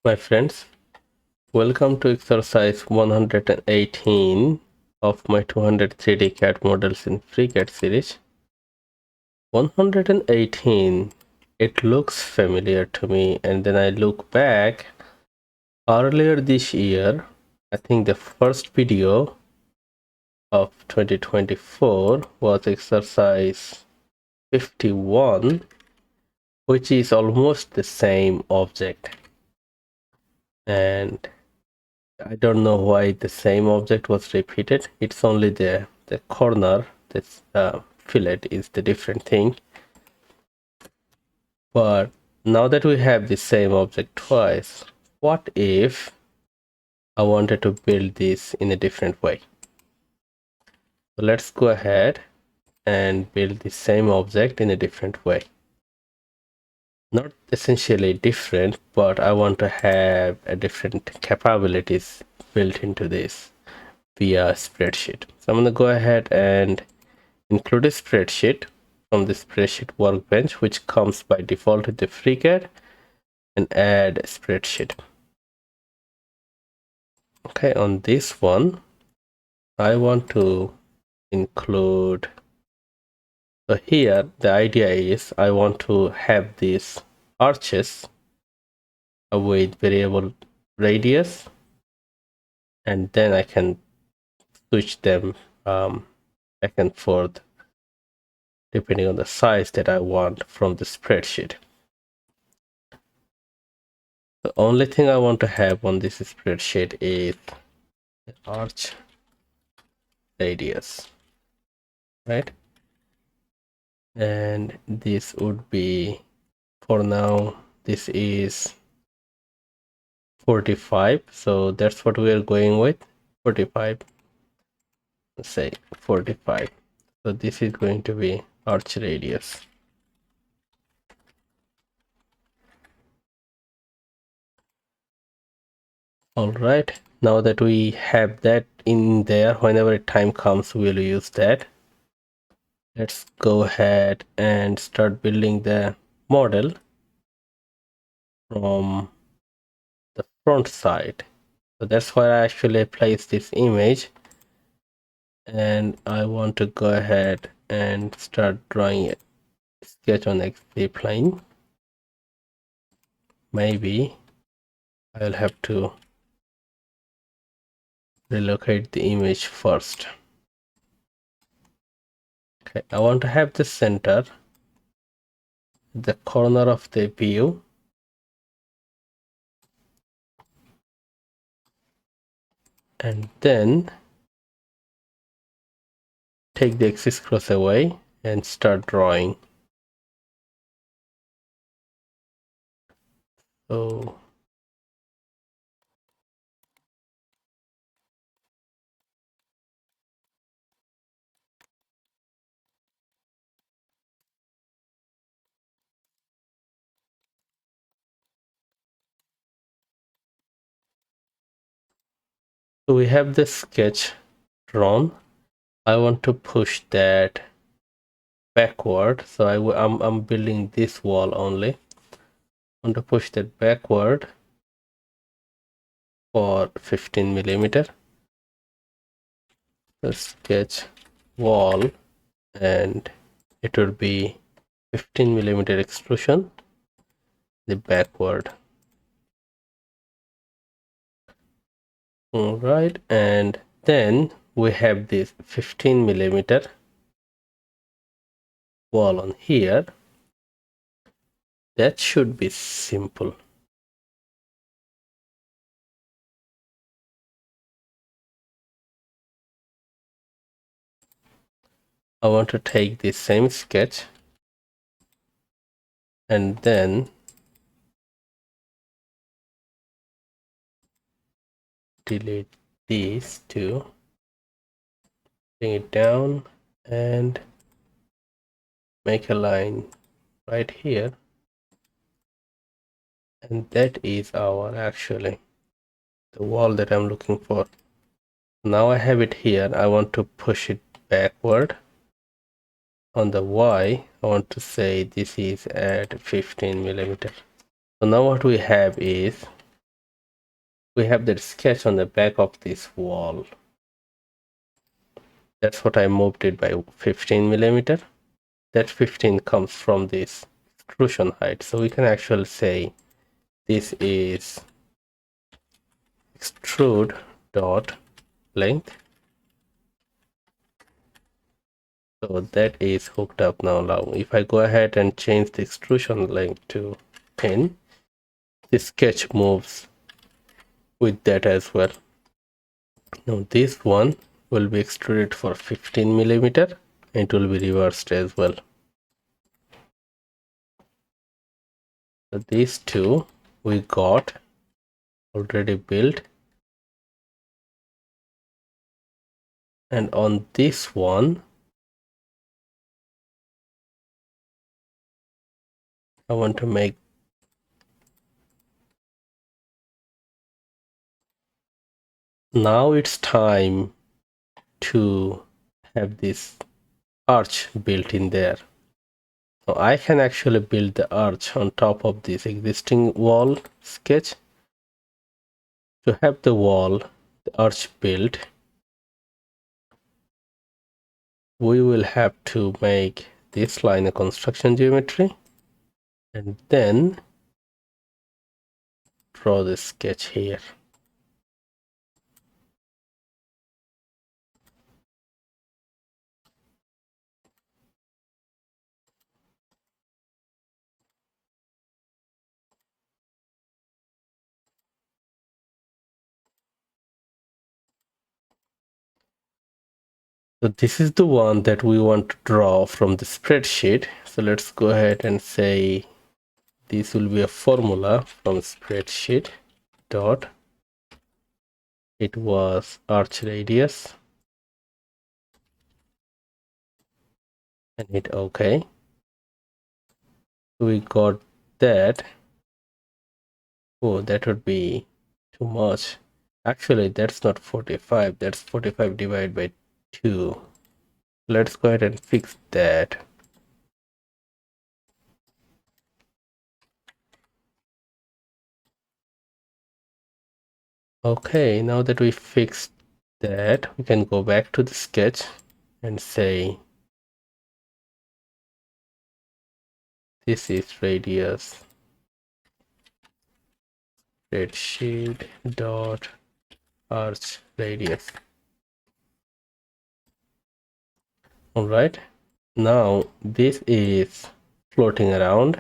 My friends, welcome to exercise 118 of my 200 3D CAD models in FreeCAD series. 118, it looks familiar to me, and then I look back earlier this year. I think the first video of 2024 was exercise 51, which is almost the same object. And I don't know why the same object was repeated. It's only the corner, this fillet is the different thing. But now that we have the same object twice, what if I wanted to build this in a different way? So let's go ahead and build the same object in a different way. Not essentially different, but I want to have a different capabilities built into this via spreadsheet. So I'm going to go ahead and include a spreadsheet from the spreadsheet workbench, which comes by default with the FreeCAD, and add a spreadsheet. Okay, on this one, I want to include, so here the idea is I want to have these arches with variable radius, and then I can switch them back and forth depending on the size that I want from the spreadsheet. The only thing I want to have on this spreadsheet is the arch radius, right? And this would be, for now, this is 45, so that's what we are going with. 45, let's say 45. So this is going to be arch radius. All right, now that we have that in there, whenever time comes, we'll use that. Let's go ahead and start building the model from the front side. So that's where I actually place this image, and I want to go ahead and start drawing it. Sketch on XZ plane. Maybe I'll have to relocate the image first. Okay, I want to have the center, the corner of the view, and then take the axis cross away and start drawing. So we have the sketch drawn. I want to push that backward, so I'm building this wall only. I want to push that backward for 15 millimeter. The sketch wall, and it will be 15 millimeter extrusion, the backward. All right, and then we have this 15 millimeter wall on here. That should be simple. I want to take the same sketch and then delete these two, bring it down and make a line right here, and that is our actually the wall that I'm looking for. Now I have it here. I want to push it backward. On the Y, I want to say this is at 15 millimeter. So now what we have is we have that sketch on the back of this wall. That's what I moved it by 15 millimeter. That 15 comes from this extrusion height. So we can actually say this is extrude dot length. So that is hooked up now. Now if I go ahead and change the extrusion length to 10, the sketch moves with that as well. Now this one will be extruded for 15 millimeter and it will be reversed as well. So these two we got already built, and on this one I want to make now it's time to have this arch built in there. So I can actually build the arch on top of this existing wall sketch. To have the wall, the arch built, we will have to make this line a construction geometry and then draw the sketch here. So this is the one that we want to draw from the spreadsheet. So let's go ahead and say this will be a formula from spreadsheet dot, it was arch radius, and hit OK. We got that. Oh, that would be too much. Actually, that's not 45, that's 45 divided by 2. Let's go ahead and fix that. Okay, now that we fixed that, we can go back to the sketch and say this is radius spreadsheet dot arch radius. All right, now this is floating around,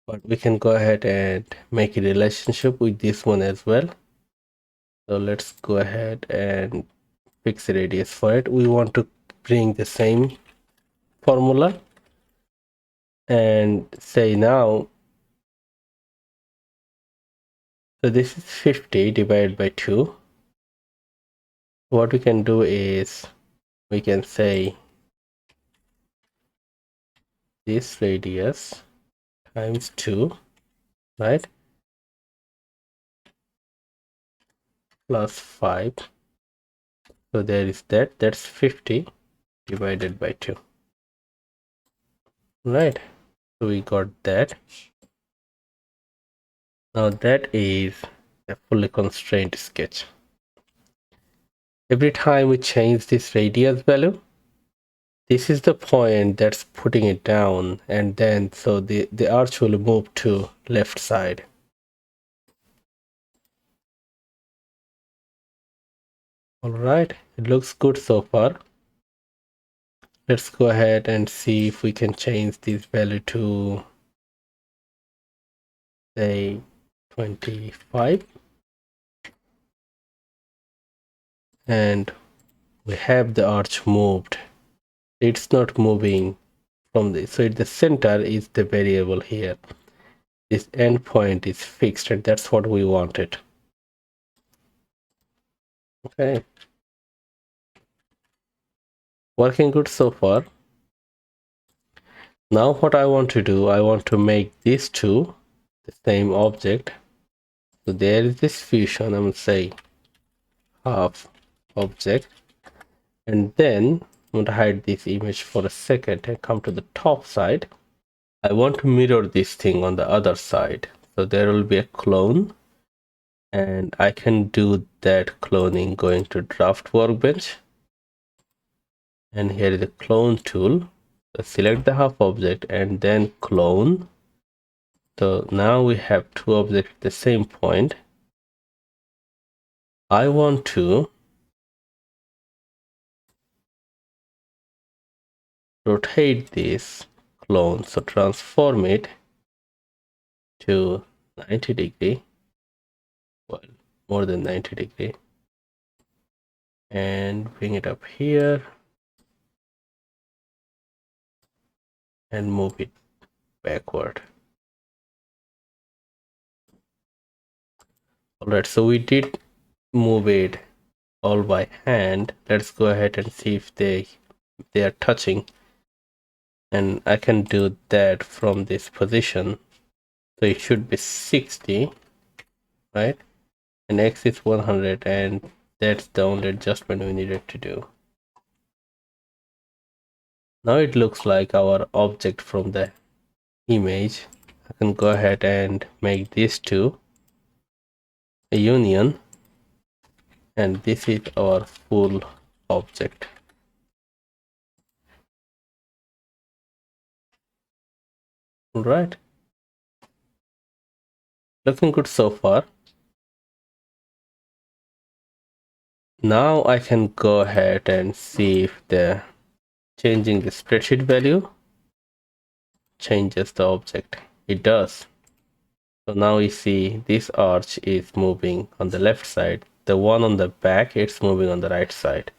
but we can go ahead and make a relationship with this one as well. So let's go ahead and fix the radius for it. We want to bring the same formula and say now, so this is 50 divided by 2. What we can do is we can say this radius times 2, right, plus 5. So there is that, that's 50 divided by 2, right? So we got that. Now that is a fully constrained sketch. Every time we change this radius value, this is the point that's putting it down, and then so the arch will move to left side. All right, it looks good so far. Let's go ahead and see if we can change this value to say 25, and we have the arch moved. It's not moving from this, so the center is the variable here. This endpoint is fixed, and that's what we wanted. Okay, working good so far. Now what I want to do, I want to make these two the same object. So there is this fusion, I'm going to say half object, and then I'm going to hide this image for a second and come to the top side. I want to mirror this thing on the other side. So there will be a clone, and I can do that cloning going to draft workbench, and here is the clone tool. So select the half object and then clone. So now we have two objects at the same point. I want to rotate this clone, so transform it to 90°, well, more than 90°, and bring it up here and move it backward. Alright, so we did move it all by hand. Let's go ahead and see if they are touching, and I can do that from this position. So it should be 60, right? And X is 100, and that's the only adjustment we needed to do. Now it looks like our object from the image. I can go ahead and make these two a union, and this is our full object. All right, looking good so far. Now I can go ahead and see if the changing the spreadsheet value changes the object. It does. So now we see this arch is moving on the left side. The one on the back, it's moving on the right side.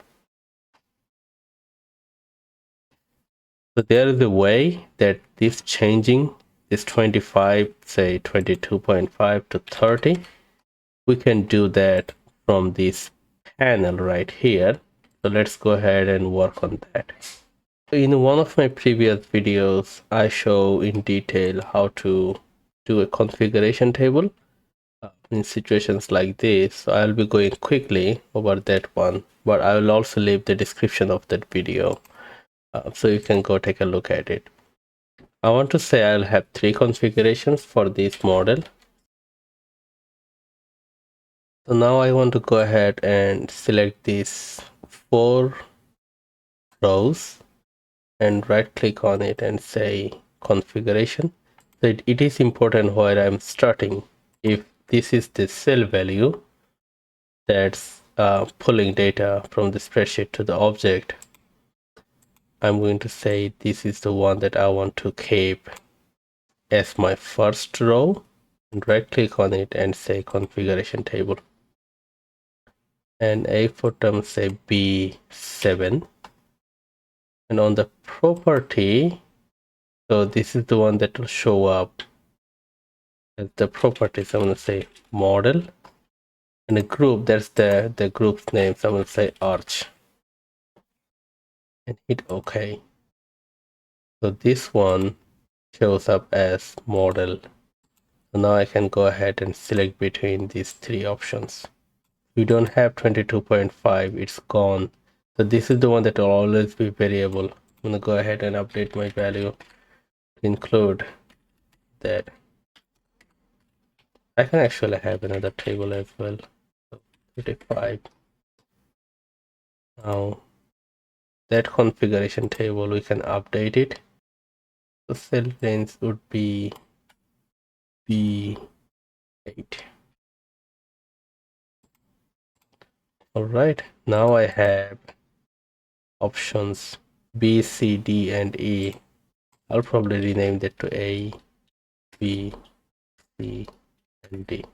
So there is a way that this changing this 25, say 22.5 to 30, we can do that from this panel right here. So let's go ahead and work on that. In one of my previous videos, I show in detail how to do a configuration table in situations like this. So I'll be going quickly over that one, but I will also leave the description of that video so you can go take a look at it. I want to say I'll have 3 configurations for this model. So now I want to go ahead and select these 4 rows and right click on it and say configuration. So it is important where I'm starting. If this is the cell value that's pulling data from the spreadsheet to the object, I'm going to say this is the one that I want to keep as my first row, and right click on it and say configuration table, and A for term say B7, and on the property, so this is the one that will show up as the properties. I'm going to say model, and a group, that's the group's name, so I'm going to say arch and hit OK. So this one shows up as model. So now I can go ahead and select between these 3 options. We don't have 22.5, it's gone. So this is the one that will always be variable. I'm gonna go ahead and update my value to include that. I can actually have another table as well. So 35. Now that configuration table, we can update it. The cell range would be B8. Alright, now I have options B, C, D, and E. I'll probably rename that to A, B, C, and D.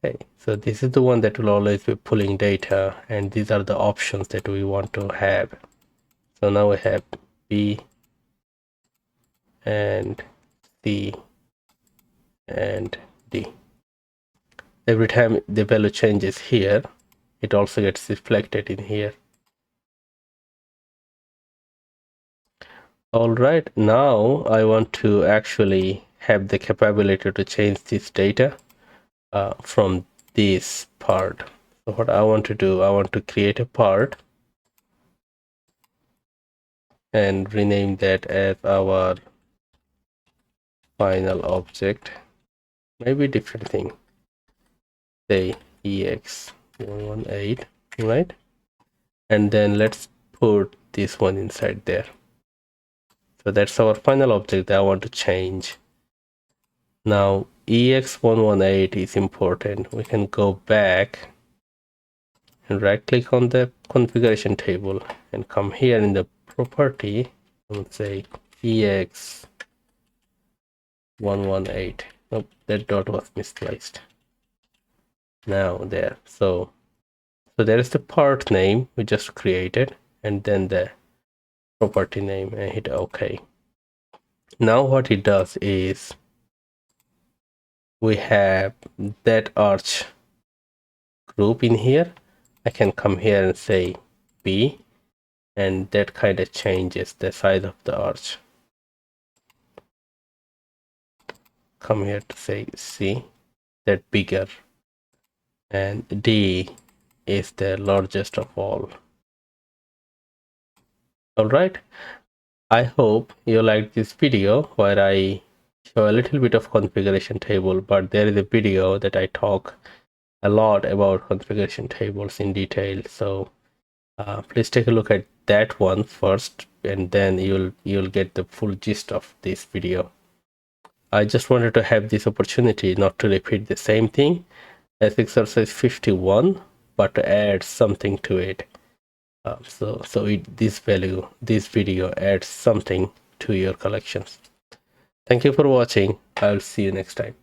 Okay, so this is the one that will always be pulling data, and these are the options that we want to have. So now we have B and C and D. Every time the value changes here, it also gets reflected in here. All right, now I want to actually have the capability to change this data from this part. So what I want to do, I want to create a part and rename that as our final object, maybe different thing, say ex118, right? And then let's put this one inside there. So that's our final object that I want to change. Now ex118 is important. We can go back and right click on the configuration table and come here in the property and say ex118. Nope, that dot was misplaced. Now there. So there is the part name we just created and then the property name, and hit OK. Now what it does is we have that arch group in here. I can come here and say B, and that kind of changes the size of the arch. Come here to say C, that bigger, and D is the largest of all. Alright, I hope you liked this video where I show a little bit of configuration table, but there is a video that I talk a lot about configuration tables in detail, so please take a look at that one first, and then you'll get the full gist of this video. I just wanted to have this opportunity not to repeat the same thing as exercise 51, but to add something to it. This video adds something to your collections. Thank you for watching. I'll see you next time.